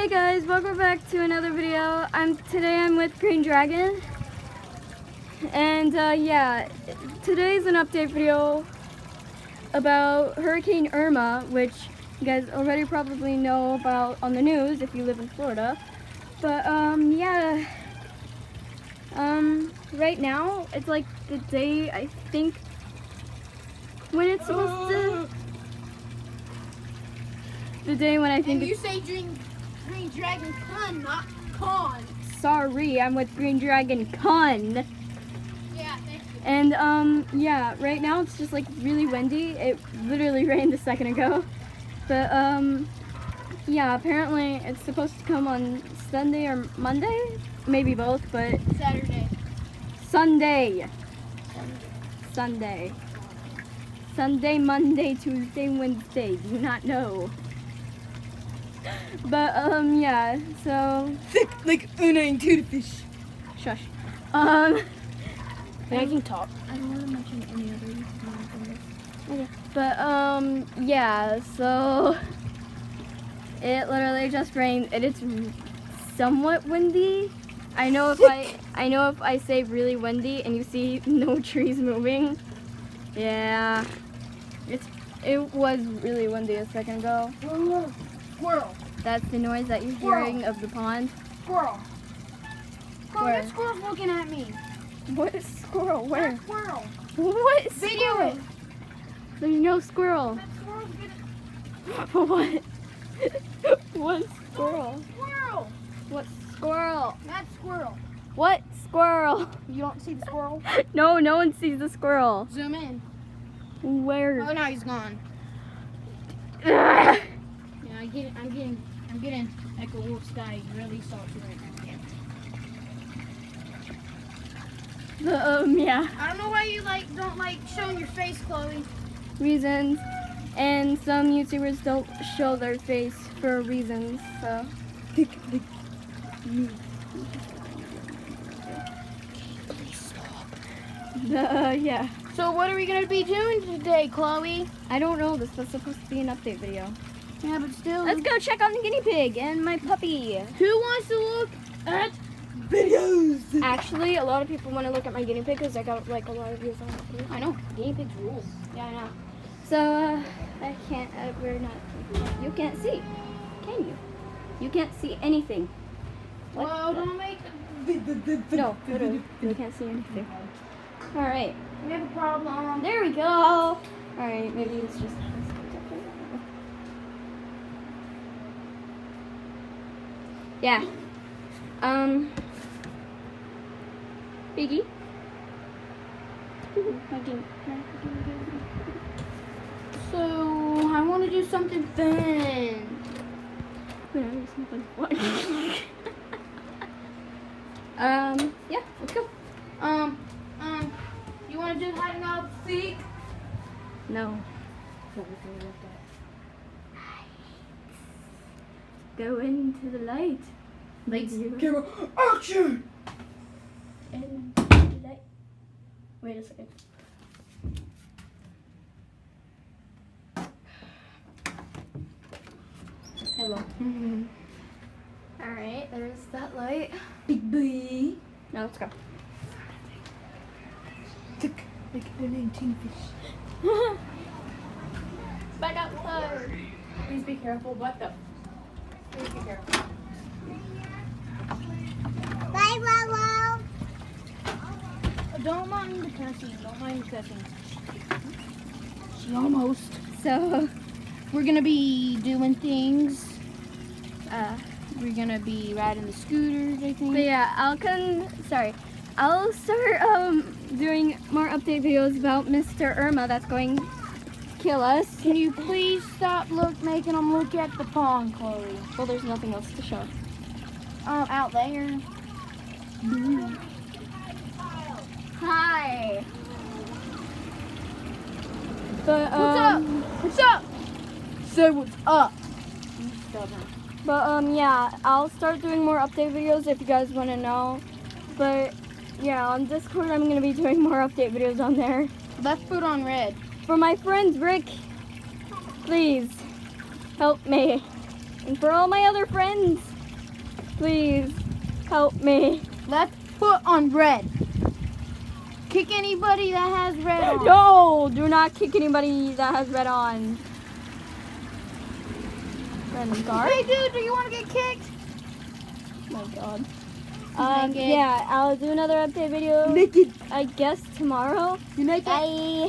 Hey guys, welcome back to another video. Today I'm with Green Dragon, and yeah, today's an update video about Hurricane Irma, which you guys already probably know about on the news if you live in Florida. But yeah, right now it's like the day I think when it's supposed to. The day when I think. And you say Green Dragon Con, not Con. Sorry, I'm with Green Dragon Con. Yeah, thank you. And yeah, right now it's just like really windy. It literally rained a second ago. But yeah, apparently it's supposed to come on Sunday or Monday, maybe both, but Saturday. Sunday, Monday, Tuesday, Wednesday. Do not know. But yeah, so Thick like Una and Toothfish. shush. I can talk. I don't want to mention any other things. Okay. But yeah, so it literally just rained and it's somewhat windy. I know if I say really windy and you see no trees moving. Yeah. It was really windy a second ago. Squirrel. That's the noise that you're hearing of the pond. Squirrel. Where? That squirrel's looking at me. What is squirrel? Where? That squirrel. What Video squirrel? it. There's no squirrel. That squirrel's gonna. What? What squirrel? Squirrel. What squirrel? That squirrel. What squirrel? You don't see the squirrel? No, no one sees the squirrel. Zoom in. Where? Oh, now he's gone. Ugh. Yeah, I'm getting Echo Wolf Sky really salty right now. Yeah. I don't know why you don't like showing your face, Chloe. Reasons. And some YouTubers don't show their face for reasons, so. Please stop. Yeah. So what are we gonna be doing today, Chloe? I don't know, this was supposed to be an update video. Yeah, but still. Let's go check on the guinea pig and my puppy. Who wants to look at videos? Actually, a lot of people want to look at my guinea pig because I got like a lot of views on it. I know. Guinea pigs rule. Yeah, I know. So, I can't, we're not, you can't see, can you? You can't see anything. What? Well, don't make. No, literally, you can't see anything. Alright, We have a problem. there we go. Alright, maybe it's just. Yeah. Biggie. So I want to do something fun. Yeah, let's go. You want to do hide and out seek? No. Go into the light. Lights, camera, action! And the light. Wait a second. Hello. Alright, there's that light. Big boy. Now let's go. Tick like an 18 fish. Back outside. Please be careful. What the? Please be careful. Bye, Wow. Don't mind the cussing. Don't mind the cussing. She almost. So, We're gonna be doing things. uh, We're gonna be riding the scooters, I think. but yeah, I'll start doing more update videos about Mr. Irma that's going to kill us. Can you please stop making them look at the pond, Chloe? Well, there's nothing else to show. Out there. Hi. But What's up? What's up? Say what's up. You stubborn. But yeah, I'll start doing more update videos if you guys want to know. But yeah, on Discord I'm gonna be doing more update videos on there. Left foot on red. For my friend Rick, please help me. And for all my other friends, Please help me. Left foot on red. Kick anybody that has red on. No, do not kick anybody that has red on. Random guard. Hey dude, do you want to get kicked? Oh my god. Naked. Yeah, I'll do another update video. Naked. I guess tomorrow. You naked? Bye.